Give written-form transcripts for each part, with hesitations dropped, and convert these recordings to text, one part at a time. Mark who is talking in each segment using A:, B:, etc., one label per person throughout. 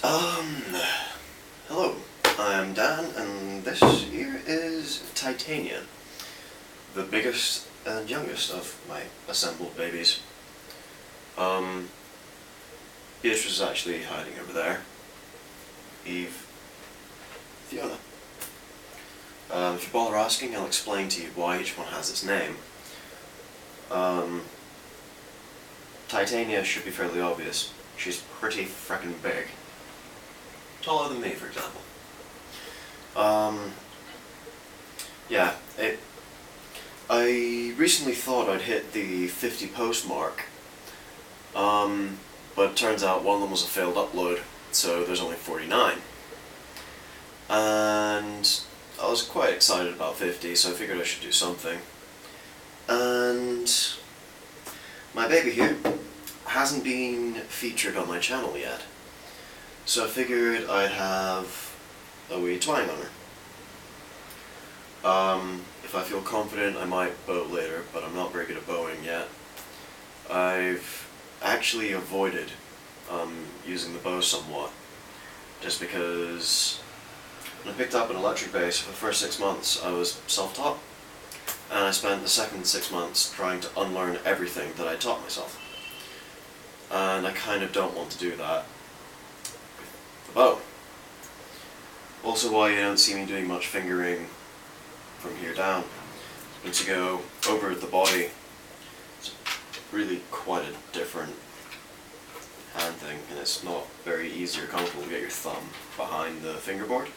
A: Um, Hello, I'm Dan, and this here is Titania, the biggest and youngest of my assembled babies. Beatrice is actually hiding over there. Eve, Fiona. If you bother asking, I'll explain to you why each one has its name. Titania should be fairly obvious. She's pretty frickin' big. Taller than me, for example. Yeah, I recently thought I'd hit the 50 post mark, but it turns out one of them was a failed upload, so there's only 49. And I was quite excited about 50, so I figured I should do something. And my baby here hasn't been featured on my channel yet, so I figured I'd have a wee twang on her. If I feel confident, I might bow later, but I'm not very good at bowing yet. I've actually avoided using the bow somewhat, just because when I picked up an electric bass for the first 6 months, I was self-taught, and I spent the second 6 months trying to unlearn everything that I taught myself. And I kind of don't want to do that with the bow. Also why you don't see me doing much fingering from here down. Once you go over the body, it's really quite a different hand thing, and it's not very easy or comfortable to get your thumb behind the fingerboard.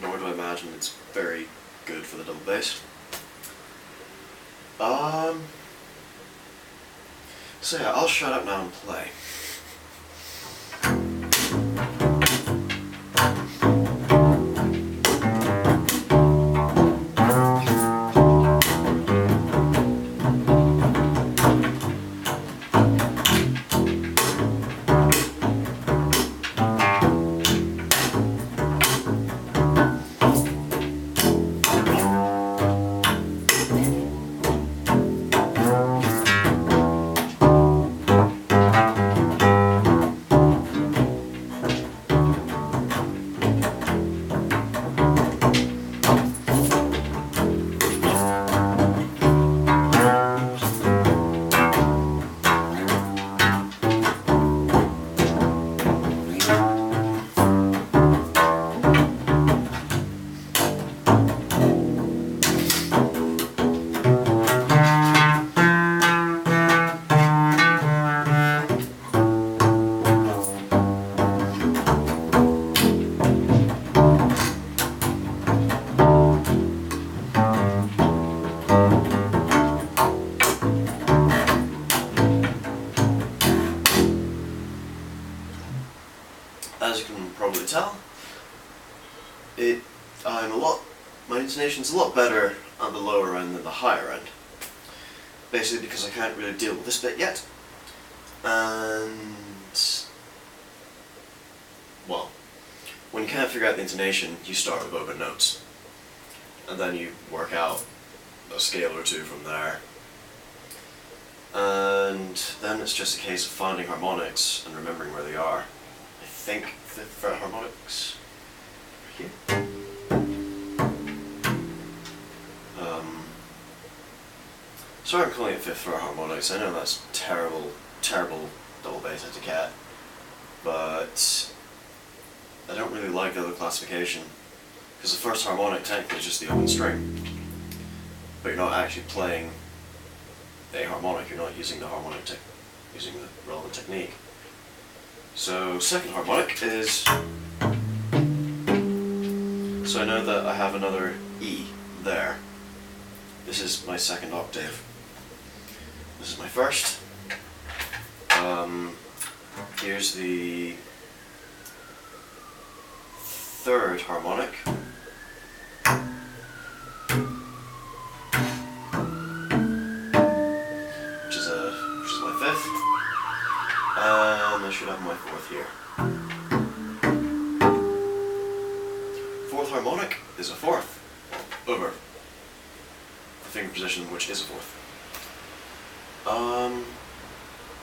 A: Nor do I imagine it's very good for the double bass. So yeah, I'll shut up now and play. As you can probably tell, my intonation's a lot better at the lower end than the higher end. Basically because I can't really deal with this bit yet. And, well, when you can't figure out the intonation, you start with open notes. And then you work out a scale or two from there. And then it's just a case of finding harmonics and remembering where they are. I think 5th fret harmonics here. Sorry I'm calling it 5th fret harmonics. I know that's terrible double bass etiquette, but I don't really like the other classification, because the first harmonic technically is just the open string, but you're not actually playing a harmonic. You're not using the using the relevant technique. So second harmonic is, so I know that I have another E there. This is my second octave. This is my first. Here's the third harmonic. Which is my 5th. And I should have my 4th here. 4th harmonic is a 4th, over the finger position, which is a 4th.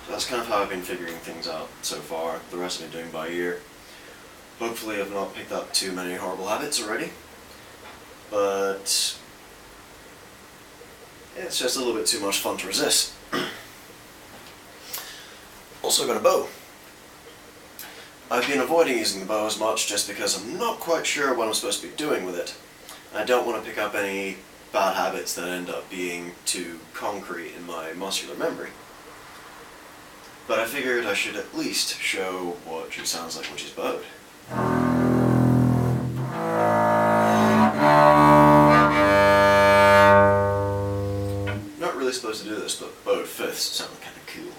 A: that's kind of how I've been figuring things out so far. The rest I've been doing by ear. Hopefully I've not picked up too many horrible habits already, but it's just a little bit too much fun to resist. Also got a bow. I've been avoiding using the bow as much just because I'm not quite sure what I'm supposed to be doing with it. I don't want to pick up any bad habits that end up being too concrete in my muscular memory. But I figured I should at least show what she sounds like when she's bowed. Not really supposed to do this, but bowed fifths sound kind of cool.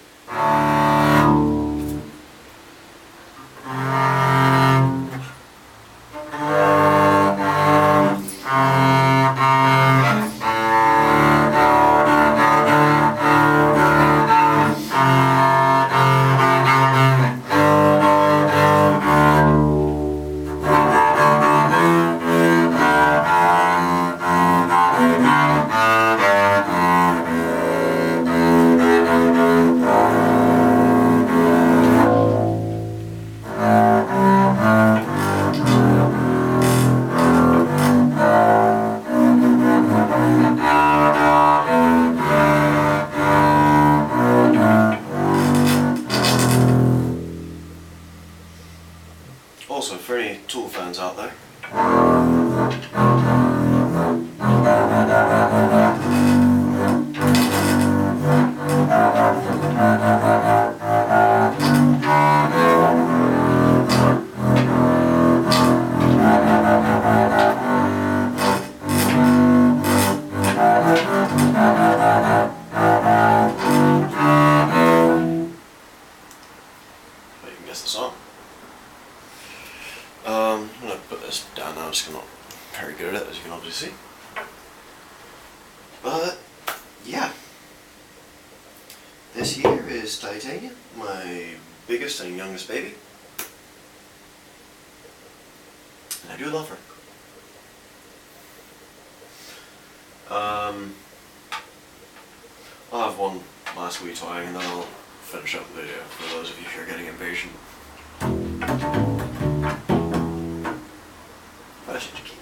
A: Also, for any Tool fans out there, but you can guess the song. I'm going to put this down now, just 'cause I'm not very good at it, as you can obviously see. But, yeah. This here is Titania, my biggest and youngest baby. And I do love her. I'll have one last wee toy and then I'll finish up the video for those of you who are getting impatient. But I should keep it.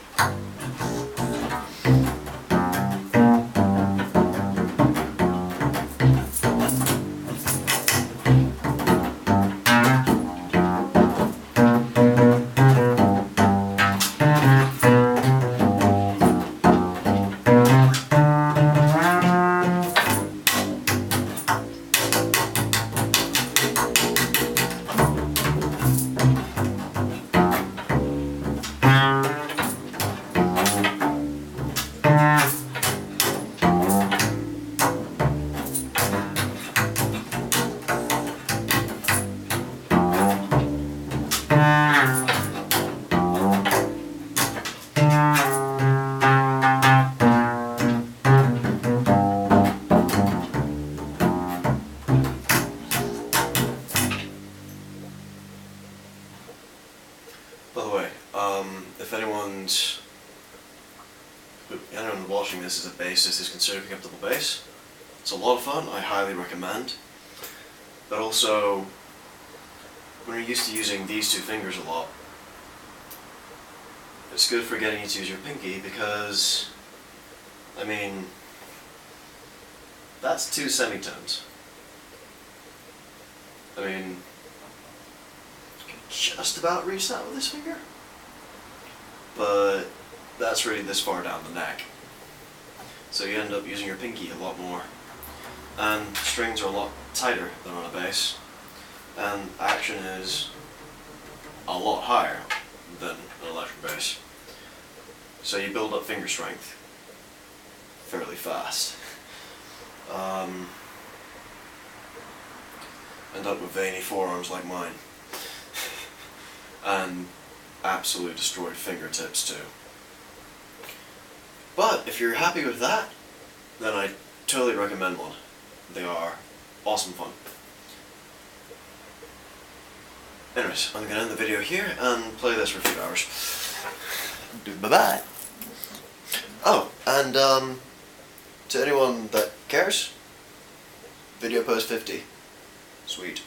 A: By the way, if anyone watching this is a bassist who's considering picking up double bass, it's a lot of fun, I highly recommend. But also, when you're used to using these two fingers a lot, it's good for getting you to use your pinky because, I mean, that's two semitones. I mean, you can just about reach that with this finger, but that's really this far down the neck. So you end up using your pinky a lot more. And strings are a lot tighter than on a bass, and action is a lot higher than an electric bass. So you build up finger strength fairly fast. End up with veiny forearms like mine. And absolutely destroyed fingertips too. But if you're happy with that, then I totally recommend one. They are awesome fun. Anyways, I'm gonna end the video here and play this for a few hours. Bye-bye. Oh, and to anyone that cares, video post 50. Sweet.